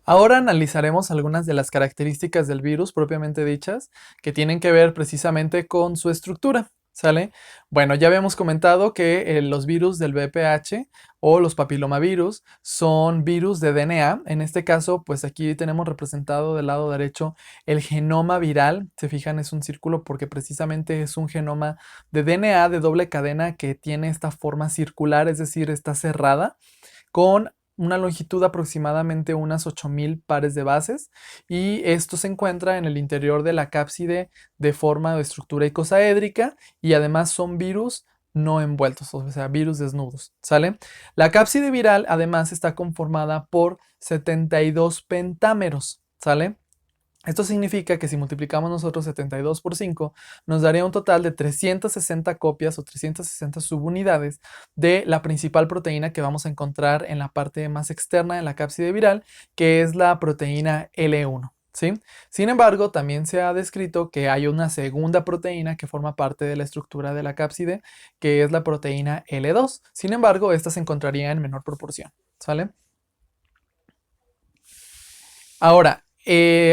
Ahora analizaremos algunas de las características del virus propiamente dichas que tienen que ver precisamente con su estructura, ¿sale? Bueno, ya habíamos comentado que los virus del VPH o los papilomavirus son virus de DNA. En este caso, pues aquí tenemos representado del lado derecho el genoma viral. Se fijan, es un círculo porque precisamente es un genoma de DNA de doble cadena que tiene esta forma circular, es decir, está cerrada con una longitud de aproximadamente unas 8000 pares de bases, y esto se encuentra en el interior de la cápside de forma o estructura icosaédrica, y además son virus no envueltos, o sea, virus desnudos, ¿sale? La cápside viral además está conformada por 72 pentámeros, ¿sale? Esto significa que si multiplicamos nosotros 72 por 5, nos daría un total de 360 copias o 360 subunidades de la principal proteína que vamos a encontrar en la parte más externa de la cápside viral, que es la proteína L1. ¿Sí? Sin embargo, también se ha descrito que hay una segunda proteína que forma parte de la estructura de la cápside, que es la proteína L2. Sin embargo, esta se encontraría en menor proporción. ¿Sale? Ahora,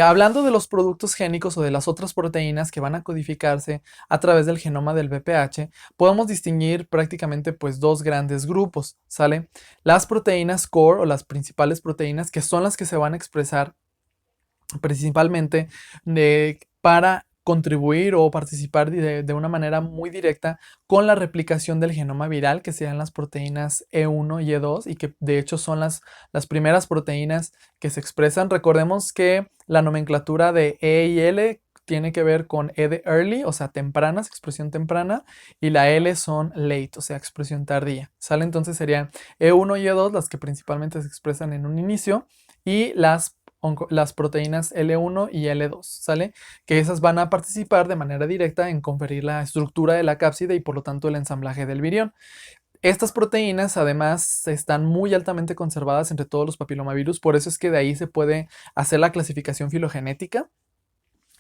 hablando de los productos génicos o de las otras proteínas que van a codificarse a través del genoma del VPH, podemos distinguir prácticamente pues dos grandes grupos, ¿sale? Las proteínas core o las principales proteínas, que son las que se van a expresar principalmente para contribuir o participar de una manera muy directa con la replicación del genoma viral, que sean las proteínas E1 y E2, y que de hecho son las primeras proteínas que se expresan. Recordemos que la nomenclatura de E y L tiene que ver con E de early, o sea, tempranas, expresión temprana, y la L son late, o sea, expresión tardía. ¿Sale? Entonces serían E1 y E2 las que principalmente se expresan en un inicio, y las proteínas L1 y L2, ¿sale? Que esas van a participar de manera directa en conferir la estructura de la cápside y por lo tanto el ensamblaje del virión. Estas proteínas además están muy altamente conservadas entre todos los papilomavirus, por eso es que de ahí se puede hacer la clasificación filogenética.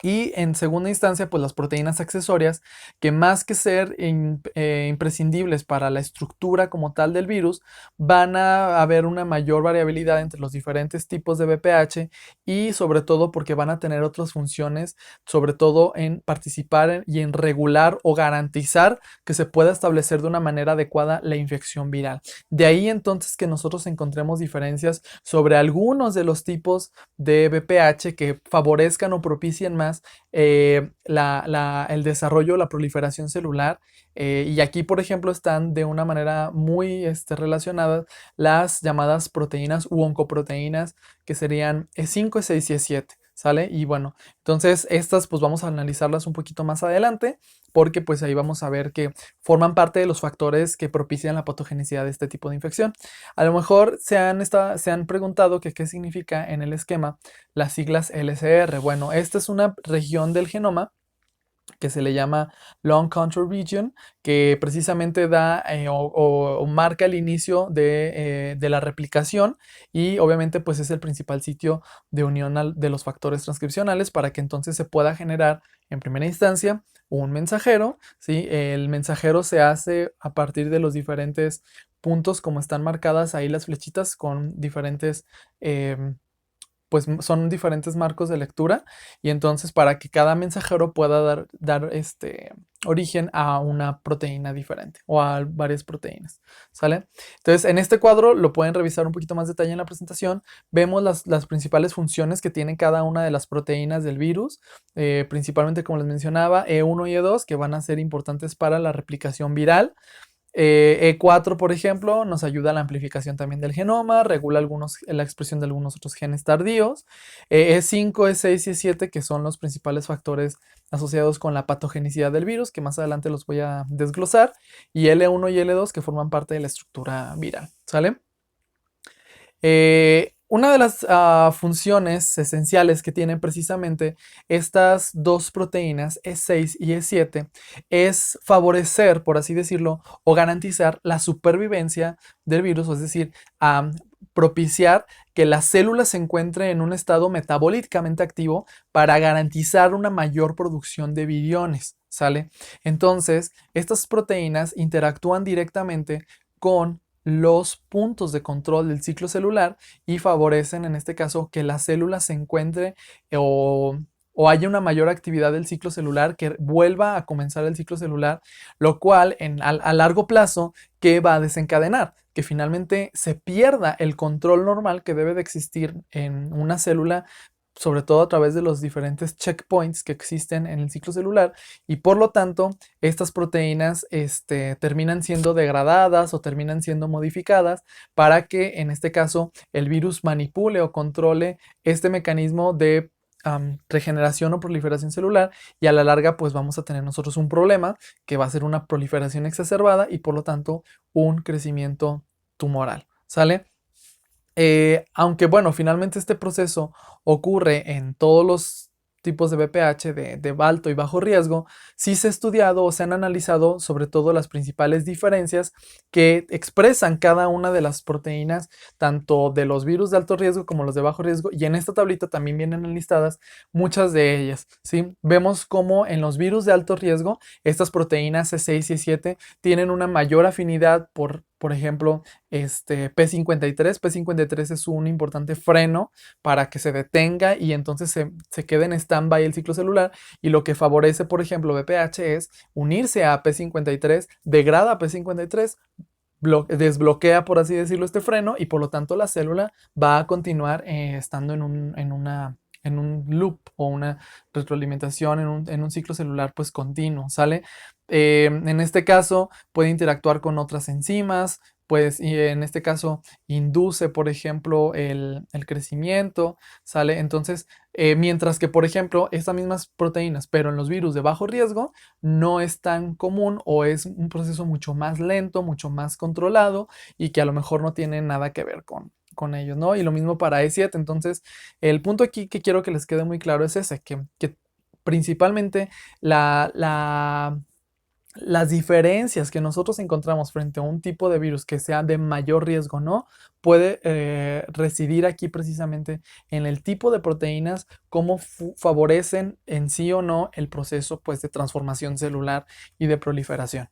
Y en segunda instancia, pues las proteínas accesorias, que más que ser imprescindibles para la estructura como tal del virus, van a haber una mayor variabilidad entre los diferentes tipos de VPH, y sobre todo porque van a tener otras funciones, sobre todo en participar y en regular o garantizar que se pueda establecer de una manera adecuada la infección viral. De ahí entonces que nosotros encontremos diferencias sobre algunos de los tipos de VPH que favorezcan o propicien más el desarrollo, la proliferación celular. Y aquí, por ejemplo, están de una manera muy relacionadas las llamadas proteínas u oncoproteínas, que serían E5, E6 y E7. ¿Sale? Y bueno, entonces estas pues vamos a analizarlas un poquito más adelante, porque pues ahí vamos a ver que forman parte de los factores que propician la patogenicidad de este tipo de infección. A lo mejor se han preguntado que qué significa en el esquema las siglas LCR. Bueno, esta es una región del genoma que se le llama Long Control Region, que precisamente da o marca el inicio de la replicación, y obviamente pues es el principal sitio de unión de los factores transcripcionales para que entonces se pueda generar en primera instancia un mensajero, ¿sí? El mensajero se hace a partir de los diferentes puntos, como están marcadas ahí las flechitas con diferentes pues son diferentes marcos de lectura, y entonces para que cada mensajero pueda dar origen a una proteína diferente o a varias proteínas, ¿sale? Entonces en este cuadro lo pueden revisar un poquito más detalle en la presentación. Vemos las principales funciones que tiene cada una de las proteínas del virus, principalmente como les mencionaba, E1 y E2, que van a ser importantes para la replicación viral. E4, por ejemplo, nos ayuda a la amplificación también del genoma, regula la expresión de algunos otros genes tardíos. E5, E6 y E7, que son los principales factores asociados con la patogenicidad del virus, que más adelante los voy a desglosar. Y L1 y L2, que forman parte de la estructura viral, ¿sale? Una de las funciones esenciales que tienen precisamente estas dos proteínas, E6 y E7, es favorecer, por así decirlo, o garantizar la supervivencia del virus, es decir, propiciar que la célula se encuentre en un estado metabólicamente activo para garantizar una mayor producción de viriones, ¿sale? Entonces, estas proteínas interactúan directamente con los puntos de control del ciclo celular y favorecen en este caso que la célula se encuentre o, o haya una mayor actividad del ciclo celular, que vuelva a comenzar el ciclo celular, lo cual a largo plazo, ¿qué va a desencadenar? Que finalmente se pierda el control normal que debe de existir en una célula, sobre todo a través de los diferentes checkpoints que existen en el ciclo celular, y por lo tanto estas proteínas terminan siendo degradadas o terminan siendo modificadas para que en este caso el virus manipule o controle este mecanismo de regeneración o proliferación celular, y a la larga pues vamos a tener nosotros un problema que va a ser una proliferación exacerbada y por lo tanto un crecimiento tumoral, ¿sale? Aunque bueno, finalmente este proceso ocurre en todos los tipos de BPH de alto y bajo riesgo, sí se ha estudiado o se han analizado sobre todo las principales diferencias que expresan cada una de las proteínas, tanto de los virus de alto riesgo como los de bajo riesgo, y en esta tablita también vienen enlistadas muchas de ellas, ¿sí? Vemos cómo en los virus de alto riesgo, estas proteínas C6 y C7 tienen una mayor afinidad por ejemplo, P53. P53 es un importante freno para que se detenga y entonces se quede en stand-by el ciclo celular, y lo que favorece, por ejemplo, BPH es unirse a P53, degrada a P53, desbloquea, por así decirlo, este freno, y por lo tanto la célula va a continuar estando en un loop o una retroalimentación, en un ciclo celular pues continuo, ¿sale? En este caso puede interactuar con otras enzimas, pues y en este caso induce, por ejemplo, el crecimiento, ¿sale? Entonces, mientras que, por ejemplo, estas mismas proteínas, pero en los virus de bajo riesgo, no es tan común o es un proceso mucho más lento, mucho más controlado, y que a lo mejor no tiene nada que ver con ellos, ¿no? Y lo mismo para E7. Entonces, el punto aquí que quiero que les quede muy claro es ese, que principalmente las diferencias que nosotros encontramos frente a un tipo de virus que sea de mayor riesgo, ¿no? Puede residir aquí precisamente en el tipo de proteínas, cómo favorecen en sí o no el proceso pues de transformación celular y de proliferación.